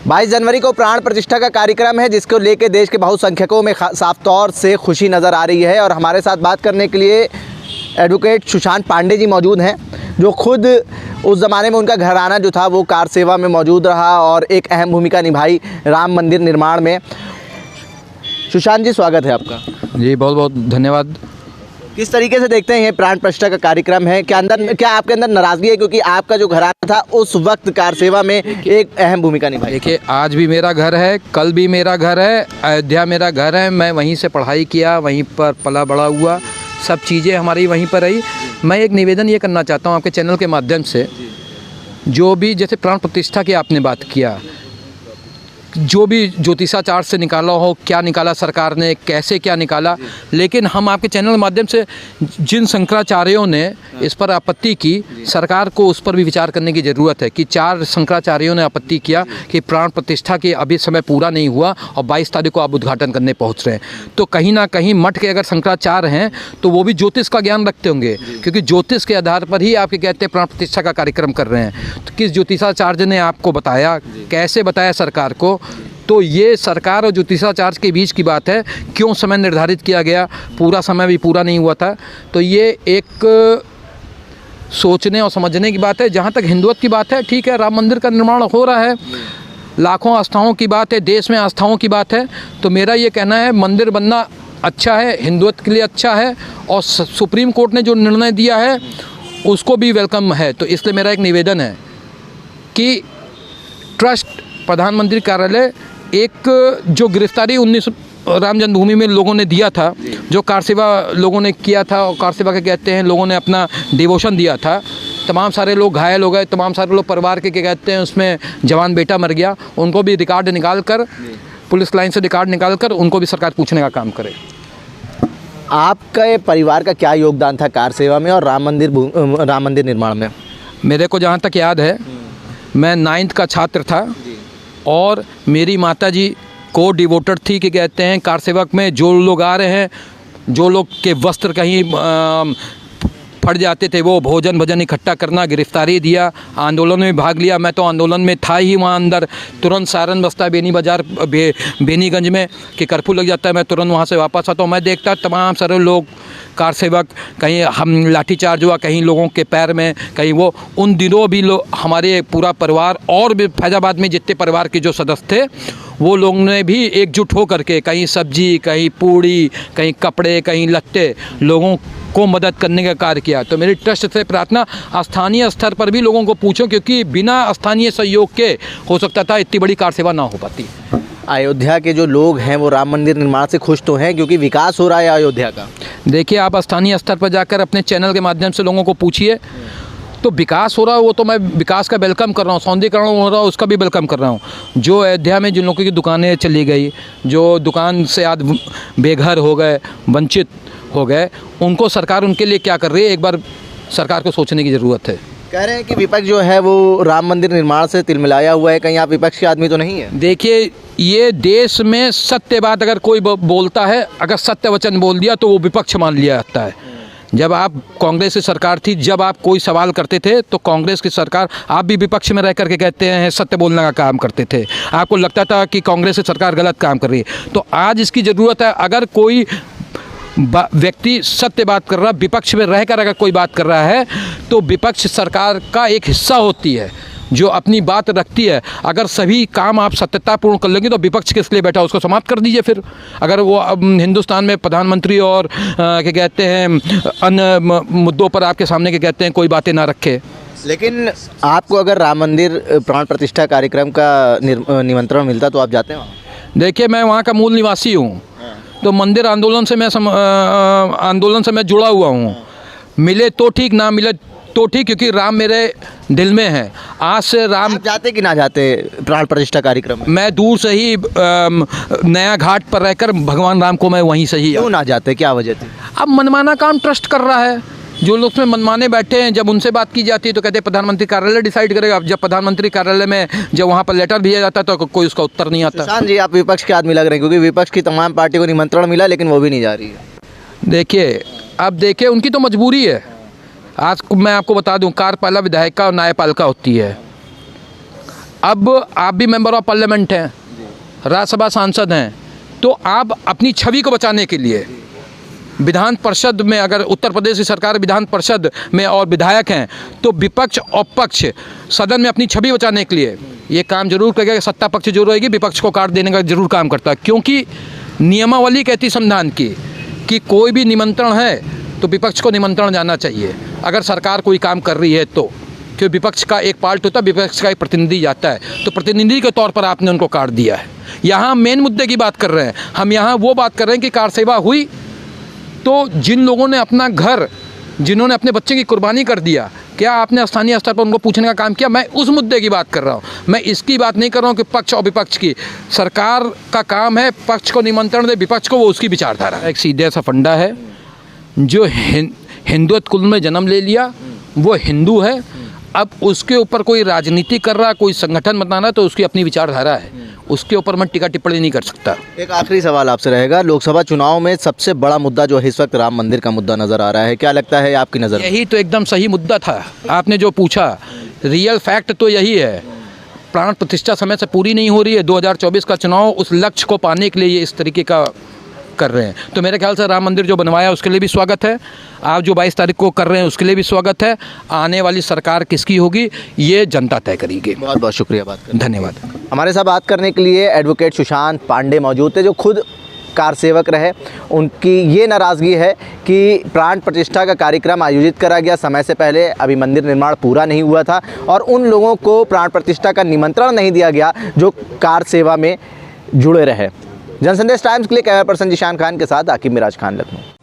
22 जनवरी को प्राण प्रतिष्ठा का कार्यक्रम है, जिसको लेकर देश के बहुसंख्यकों में साफ तौर से खुशी नज़र आ रही है। और हमारे साथ बात करने के लिए एडवोकेट सुशांत पांडे जी मौजूद हैं, जो खुद उस ज़माने में उनका घराना जो था वो कार सेवा में मौजूद रहा और एक अहम भूमिका निभाई राम मंदिर निर्माण में। सुशांत जी, स्वागत है आपका। जी बहुत बहुत धन्यवाद। किस तरीके से देखते हैं ये प्राण प्रतिष्ठा का कार्यक्रम है? क्या आपके अंदर नाराज़गी है क्योंकि आपका जो घराना था उस वक्त कार सेवा में एक अहम भूमिका निभाई? देखिए, आज भी मेरा घर है, कल भी मेरा घर है, अयोध्या मेरा घर है। मैं वहीं से पढ़ाई किया, वहीं पर पला बड़ा हुआ, सब चीज़ें हमारी वहीं पर रही। मैं एक निवेदन ये करना चाहता हूँ आपके चैनल के माध्यम से, जो भी जैसे प्राण प्रतिष्ठा की आपने बात किया, जो भी ज्योतिषाचार्य से निकाला हो, क्या निकाला सरकार ने, कैसे क्या निकाला, लेकिन हम आपके चैनल के माध्यम से जिन शंकराचार्यों ने इस पर आपत्ति की, सरकार को उस पर भी विचार करने की ज़रूरत है कि 4 शंकराचार्यों ने आपत्ति किया कि प्राण प्रतिष्ठा के अभी समय पूरा नहीं हुआ और 22 तारीख को आप उद्घाटन करने पहुँच रहे हैं। तो कहीं ना कहीं मठ के अगर शंकराचार्य हैं तो वो भी ज्योतिष का ज्ञान रखते होंगे, क्योंकि ज्योतिष के आधार पर ही आपके कहते हैं प्राण प्रतिष्ठा का कार्यक्रम कर रहे हैं। तो किस ज्योतिषाचार्य ने आपको बताया, कैसे बताया सरकार को? तो ये सरकार और ज्योतिषाचार्य के बीच की बात है। क्यों समय निर्धारित किया गया, पूरा समय भी पूरा नहीं हुआ था। तो ये एक सोचने और समझने की बात है। जहाँ तक हिंदुत्व की बात है, ठीक है, राम मंदिर का निर्माण हो रहा है, लाखों आस्थाओं की बात है, देश में आस्थाओं की बात है। तो मेरा ये कहना है मंदिर बनना अच्छा है, हिंदुत्व के लिए अच्छा है, और सुप्रीम कोर्ट ने जो निर्णय दिया है उसको भी वेलकम है। तो इसलिए मेरा एक निवेदन है कि ट्रस्ट प्रधानमंत्री कार्यालय एक जो गिरफ्तारी 19 राम जन्मभूमि में लोगों ने दिया था, जो कार सेवा लोगों ने किया था, और कार सेवा के कहते हैं लोगों ने अपना डिवोशन दिया था, तमाम सारे लोग घायल हो गए, तमाम सारे लोग परिवार के कहते हैं उसमें जवान बेटा मर गया, उनको भी रिकॉर्ड निकाल कर, पुलिस लाइन से रिकॉर्ड निकाल कर उनको भी सरकार पूछने का काम करे। आपका परिवार का क्या योगदान था कार सेवा में और राम मंदिर निर्माण में? मेरे को जहाँ तक याद है, मैं 9th का छात्र था और मेरी माताजी को डिवोटेड थी कि कहते हैं कार सेवक में जो लोग आ रहे हैं, जो लोग के वस्त्र कहीं फट जाते थे, वो भोजन इकट्ठा करना, गिरफ्तारी दिया, आंदोलन में भाग लिया। मैं तो आंदोलन में था ही वहाँ अंदर। तुरंत सायरन बजता है बेनी बाज़ार बेनीगंज में कि कर्फ्यू लग जाता है, मैं तुरंत वहाँ से वापस आता हूँ। मैं देखता तमाम सारे लोग कार सेवक, कहीं हम लाठीचार्ज हुआ, कहीं लोगों के पैर में, कहीं वो, उन दिनों भी हमारे पूरा परिवार और भी फैजाबाद में जितने परिवार के जो सदस्य थे, वो लोग ने भी एकजुट हो करके कहीं सब्जी, कहीं पूड़ी, कहीं कपड़े, कहीं लत्ते, लोगों को मदद करने का कार्य किया। तो मेरी ट्रस्ट से प्रार्थना, स्थानीय स्तर पर भी लोगों को पूछो, क्योंकि बिना स्थानीय सहयोग के हो सकता था इतनी बड़ी कार सेवा ना हो पाती। अयोध्या के जो लोग हैं वो राम मंदिर निर्माण से खुश तो हैं, क्योंकि विकास हो रहा है अयोध्या का। देखिए, आप स्थानीय स्तर पर जाकर अपने चैनल के माध्यम से लोगों को पूछिए, तो विकास हो रहा है, वो तो मैं विकास का वेलकम कर रहा हूँ, सौंदर्यीकरण हो रहा है उसका भी वेलकम कर रहा हूँ। जो अयोध्या में जिन लोगों की दुकानें चली गई, जो दुकान से आज बेघर हो गए, वंचित हो गए, उनको सरकार उनके लिए क्या कर रही है, एक बार सरकार को सोचने की ज़रूरत है। कह रहे हैं कि विपक्ष जो है वो राम मंदिर निर्माण से तिलमिलाया हुआ है, कहीं आप विपक्ष के आदमी तो नहीं है? देखिए, ये देश में सत्य बात अगर कोई बोलता है, अगर सत्य वचन बोल दिया तो वो विपक्ष मान लिया जाता है। जब आप कांग्रेस की सरकार थी, जब आप कोई सवाल करते थे तो कांग्रेस की सरकार, आप भी विपक्ष में रह करके कहते हैं सत्य बोलने का काम करते थे, आपको लगता था कि कांग्रेस की सरकार गलत काम कर रही है। तो आज इसकी ज़रूरत है, अगर कोई व्यक्ति सत्य बात कर रहा, विपक्ष में रहकर अगर कोई बात कर रहा है, तो विपक्ष सरकार का एक हिस्सा होती है जो अपनी बात रखती है। अगर सभी काम आप सत्यतापूर्ण कर लेंगे तो विपक्ष किस लिए बैठा, उसको समाप्त कर दीजिए। फिर अगर वो हिंदुस्तान में प्रधानमंत्री और क्या कहते हैं अन्य मुद्दों पर आपके सामने क्या कहते हैं कोई बातें ना रखे। लेकिन आपको अगर राम मंदिर प्राण प्रतिष्ठा कार्यक्रम का निमंत्रण मिलता तो आप जाते हैं? देखिए, मैं वहाँ का मूल निवासी हूँ, तो मंदिर आंदोलन से मैं जुड़ा हुआ हूँ। मिले तो ठीक, ना मिले तो ठीक, क्योंकि राम मेरे दिल में है। आज से राम, आप जाते कि ना जाते प्राण प्रतिष्ठा कार्यक्रम में? मैं दूर से ही नया घाट पर रहकर भगवान राम को मैं वहीं से ही। क्यों ना जाते, क्या वजह थी? अब मनमाना काम ट्रस्ट कर रहा है, जो लोग उसमें मनमाने बैठे हैं, जब उनसे बात की जाती है तो कहते हैं प्रधानमंत्री कार्यालय डिसाइड करेगा। जब प्रधानमंत्री कार्यालय में जब वहाँ पर लेटर भेजा जाता है तो कोई उसका उत्तर नहीं आता। सुशांत जी, आप विपक्ष के आदमी लग रहे हैं, क्योंकि विपक्ष की तमाम पार्टी को निमंत्रण मिला लेकिन वो भी नहीं जा रही है। देखिए, अब देखिए, उनकी तो मजबूरी है। आज मैं आपको बता दूं, कार्यपालिका विधायिका और न्यायपालिका होती है। अब आप भी मेंबर ऑफ पार्लियामेंट हैं, राज्यसभा सांसद हैं, तो आप अपनी छवि को बचाने के लिए विधान परिषद में, अगर उत्तर प्रदेश की सरकार विधान परिषद में और विधायक हैं, तो विपक्ष और पक्ष सदन में अपनी छवि बचाने के लिए ये काम जरूर करेगा। सत्ता पक्ष जो रहेगी विपक्ष को काट देने का जरूर काम करता है, क्योंकि नियमावली कहती संविधान की कि कोई भी निमंत्रण है तो विपक्ष को निमंत्रण जाना चाहिए अगर सरकार कोई काम कर रही है तो, क्योंकि विपक्ष का एक पार्ट होता है, विपक्ष का एक प्रतिनिधि जाता है, तो प्रतिनिधि के तौर पर आपने उनको काट दिया है। यहाँ मेन मुद्दे की बात कर रहे हैं हम, यहाँ वो बात कर रहे हैं कि कार सेवा हुई तो जिन लोगों ने अपना घर, जिन्होंने अपने बच्चे की कुर्बानी कर दिया, क्या आपने स्थानीय स्तर पर उनको पूछने का काम किया? मैं उस मुद्दे की बात कर रहा हूँ, मैं इसकी बात नहीं कर रहा हूँ कि पक्ष और विपक्ष की। सरकार का काम है पक्ष को निमंत्रण दे, विपक्ष को वो उसकी विचारधारा। एक सीधे सा फंडा है, जो हिंदुत्व कुल में जन्म ले लिया वो हिंदू है, अब उसके ऊपर कोई राजनीति कर रहा, कोई संगठन बताना, तो उसकी अपनी विचारधारा है, उसके ऊपर मैं टीका टिप्पणी नहीं कर सकता। एक आखिरी सवाल आपसे रहेगा, लोकसभा चुनाव में सबसे बड़ा मुद्दा जो है इस वक्त राम मंदिर का मुद्दा नज़र आ रहा है, क्या लगता है आपकी नज़र? यही तो एकदम सही मुद्दा था आपने जो पूछा, रियल फैक्ट तो यही है। प्राण प्रतिष्ठा समय से पूरी नहीं हो रही है, 2024 का चुनाव उस लक्ष्य को पाने के लिए ये इस तरीके का कर रहे हैं। तो मेरे ख्याल से राम मंदिर जो बनवाया उसके लिए भी स्वागत है, आप जो 22 तारीख को कर रहे हैं उसके लिए भी स्वागत है। आने वाली सरकार किसकी होगी ये जनता तय करेगी। बहुत बहुत शुक्रिया बात करने। धन्यवाद। हमारे साथ बात करने के लिए एडवोकेट सुशांत पांडे मौजूद थे, जो खुद कार सेवक रहे। उनकी ये नाराज़गी है कि प्राण प्रतिष्ठा का कार्यक्रम आयोजित करा गया समय से पहले, अभी मंदिर निर्माण पूरा नहीं हुआ था, और उन लोगों को प्राण प्रतिष्ठा का निमंत्रण नहीं दिया गया जो कार सेवा में जुड़े रहे। जनसंदेश टाइम्स के लिए कैमरा पर्सन जिशान खान के साथ आकिब मिराज खान, लखनऊ।